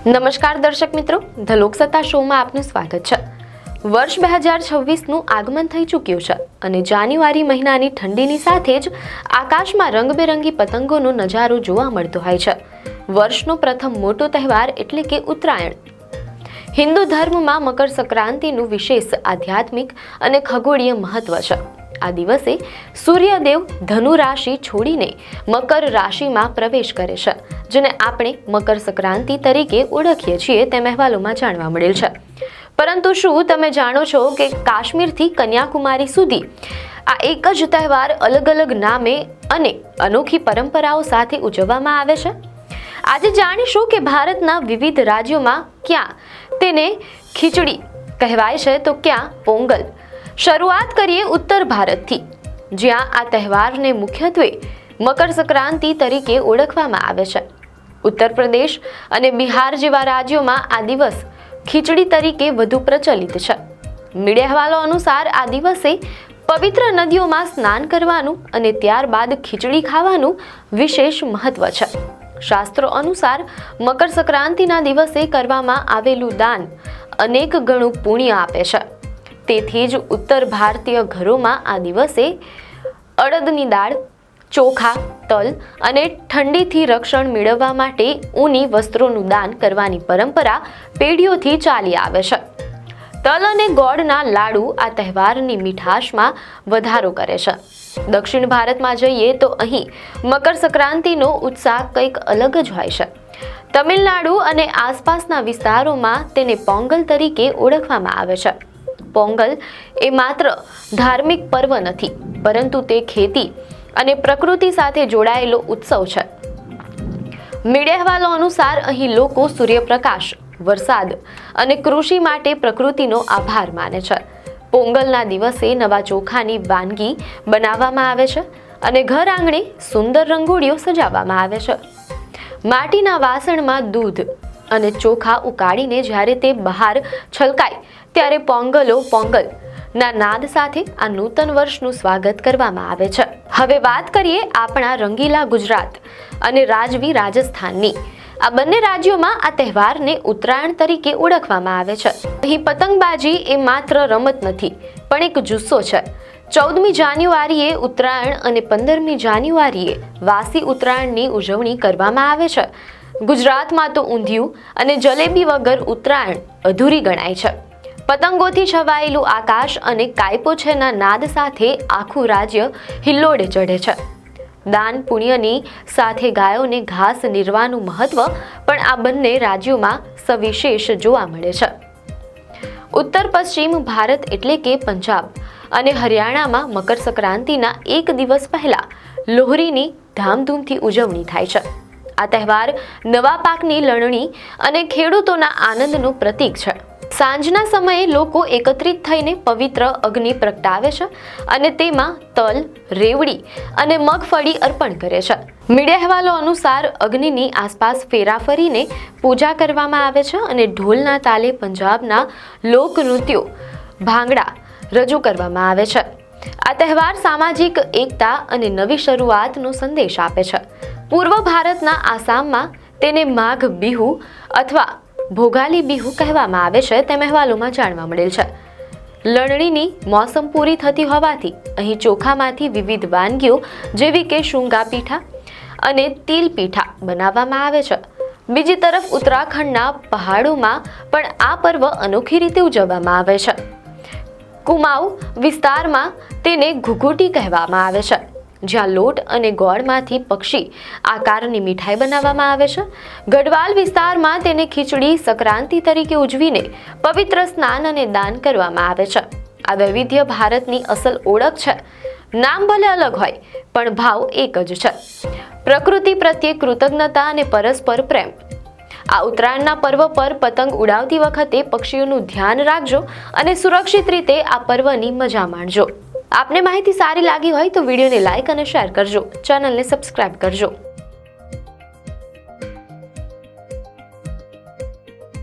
નમસ્કાર દર્શક મિત્રો, ધ લોકસત્તા શોમાં આપનું સ્વાગત છે। વર્ષ 2026નું આગમન થઈ ચૂક્યું છે અને જાન્યુઆરી મહિનાની ઠંડીની સાથે જ આકાશમાં રંગબેરંગી પતંગોનો નજારો જોવા મળતો હોય છે। વર્ષનો પ્રથમ મોટો તહેવાર એટલે કે ઉત્તરાયણ। હિન્દુ ધર્મમાં મકર સંક્રાંતિનું વિશેષ આધ્યાત્મિક અને ખગોળીય મહત્વ છે। આ દિવસે સૂર્યદેવ ધનુ રાશિ છોડીને મકર રાશિમાં પ્રવેશ કરે છે, જેને આપણે મકર સંક્રાંતિ તરીકે ઓળખીએ છીએ તેમ અહેવાલોમાં જાણવા મળેલ છે। પરંતુ શું તમે જાણો છો કે કાશ્મીરથી કન્યાકુમારી સુધી આ એક જ તહેવાર અલગ અલગ નામે અને અનોખી પરંપરાઓ સાથે ઉજવવામાં આવે છે? આજે જાણીશું કે ભારતના વિવિધ રાજ્યોમાં ક્યાં તેને ખીચડી કહેવાય છે તો ક્યાં પોંગલ। શરૂઆત કરીએ ઉત્તર ભારતથી, જ્યાં આ તહેવારને મુખ્યત્વે મકર સંક્રાંતિ તરીકે ઓળખવામાં આવે છે। ઉત્તર પ્રદેશ અને બિહાર જેવા રાજ્યોમાં આ દિવસ ખીચડી તરીકે વધુ પ્રચલિત છે। મીડિયા અહેવાલો અનુસાર આ દિવસે પવિત્ર નદીઓમાં સ્નાન કરવાનું અને ત્યારબાદ ખીચડી ખાવાનું વિશેષ મહત્વ છે। શાસ્ત્રો અનુસાર મકર સંક્રાંતિના દિવસે કરવામાં આવેલું દાન અનેક ગણું પુણ્ય આપે છે। તેથી જ ઉત્તર ભારતીય ઘરોમાં આ દિવસે અડદની દાળ, ચોખા, તલ અને ઠંડીથી રક્ષણ મેળવવા માટે ઊની વસ્ત્રોનું દાન કરવાની પરંપરા પેઢીઓથી ચાલી આવે છે। તલ અને ગોળના લાડુ આ તહેવારની મીઠાશમાં વધારો કરે છે। દક્ષિણ ભારતમાં જઈએ તો અહીં મકર સંક્રાંતિનો ઉત્સાહ કંઈક અલગ જ હોય છે। તમિલનાડુ અને આસપાસના વિસ્તારોમાં તેને પોંગલ તરીકે ઓળખવામાં આવે છે। પોંગલ એ માત્ર ધાર્મિક પર્વ નથી, પરંતુ તે ખેતી અને પ્રકૃતિ સાથે જોડાયેલો ઉત્સવ છે। મીડિયા અહેવાલો અનુસાર અહીં લોકો સૂર્યપ્રકાશ, વરસાદ અને કૃષિ માટે પ્રકૃતિનો આભાર માને છે। પોંગલના દિવસે નવા ચોખાની વાનગી બનાવવામાં આવે છે અને ઘર આંગણે સુંદર રંગોળીઓ સજાવવામાં આવે છે। માટીના વાસણમાં દૂધ અને ચોખા ઉકાળીને જ્યારે તે બહાર છલકાય ત્યારે પોંગલ ના નાદ સાથે આ નૂતન વર્ષનું સ્વાગત કરવામાં આવે છે। હવે વાત કરીએ આપણા રંગીલા ગુજરાત અને રાજવી રાજસ્થાનની। આ બંને રાજ્યોમાં આ તહેવારને ઉત્તરાયણ તરીકે ઓળખવામાં આવે છે। અહીં પતંગબાજી એ માત્ર રમત નથી, પણ એક જુસ્સો છે। 14મી જાન્યુઆરીએ ઉત્તરાયણ અને 15મી જાન્યુઆરીએ વાસી ઉત્તરાયણની ઉજવણી કરવામાં આવે છે। ગુજરાતમાં તો ઊંધિયું અને જલેબી વગર ઉત્તરાયણ અધૂરી ગણાય છે। પતંગોથી છવાયેલું આકાશ અને કાયપો છેના નાદ સાથે આખું રાજ્ય હિલ્લોળે ચઢે છે। દાન પુણ્યની સાથે ગાયોને ઘાસ નીરવાનું મહત્વ પણ આ બંને રાજ્યોમાં સવિશેષ જોવા મળે છે। ઉત્તર પશ્ચિમ ભારત એટલે કે પંજાબ અને હરિયાણામાં મકર સંક્રાંતિના એક દિવસ પહેલા લોહરીની ધામધૂમથી ઉજવણી થાય છે। આ તહેવાર નવા પાકની લણણી અને ખેડૂતોના આનંદનું પ્રતીક છે। સાંજના સમયે લોકો એકત્રિત થઈને પવિત્ર અગ્નિ પ્રગટાવે છે અને તેમાં તલ, રેવડી અને મગફળી અર્પણ કરે છે। મીડિયા અહેવાલો અનુસાર અગ્નિની આસપાસ ફેરા ફરીને પૂજા કરવામાં આવે છે અને ઢોલના તાલે પંજાબના લોકનૃત્યો ભાંગડા રજૂ કરવામાં આવે છે। આ તહેવાર સામાજિક એકતા અને નવી શરૂઆતનો સંદેશ આપે છે। પૂર્વ ભારતના આસામમાં તેને માઘ બિહુ અથવા ભોગાલી બિહુ કહેવામાં આવે છે તેમ અહેવાલોમાં જાણવા મળેલ છે। લણણીની મોસમ પૂરી થતી હોવાથી અહીં ચોખામાંથી વિવિધ વાનગીઓ જેવી કે શુંગા પીઠા અને તિલ પીઠા બનાવવામાં આવે છે। બીજી તરફ ઉત્તરાખંડના પહાડોમાં પણ આ પર્વ અનોખી રીતે ઉજવવામાં આવે છે। કુમાઉ વિસ્તારમાં તેને ઘુઘુટી કહેવામાં આવે છે, જ્યાં લોટ અને ગોળમાંથી પક્ષી આકારની મીઠાઈ બનાવવામાં આવે છે। ગઢવાલ વિસ્તારમાં તેને ખીચડી સંક્રાંતિ તરીકે ઉજવીને પવિત્ર સ્નાન અને દાન કરવામાં આવે છે। આ વૈવિધ્ય ભારતની અસલ ઓળખ છે। નામ ભલે અલગ હોય પણ ભાવ એક જ છે, પ્રકૃતિ પ્રત્યે કૃતજ્ઞતા અને પરસ્પર પ્રેમ। આ ઉત્તરાયણના પર્વ પર પતંગ ઉડાવતી વખતે પક્ષીઓનું ધ્યાન રાખજો અને સુરક્ષિત રીતે આ પર્વની મજા માણજો। આપને માહિતી સારી લાગી હોય તો વિડીયોને લાઈક અને શેર કરજો, ચેનલને સબસ્ક્રાઇબ કરજો।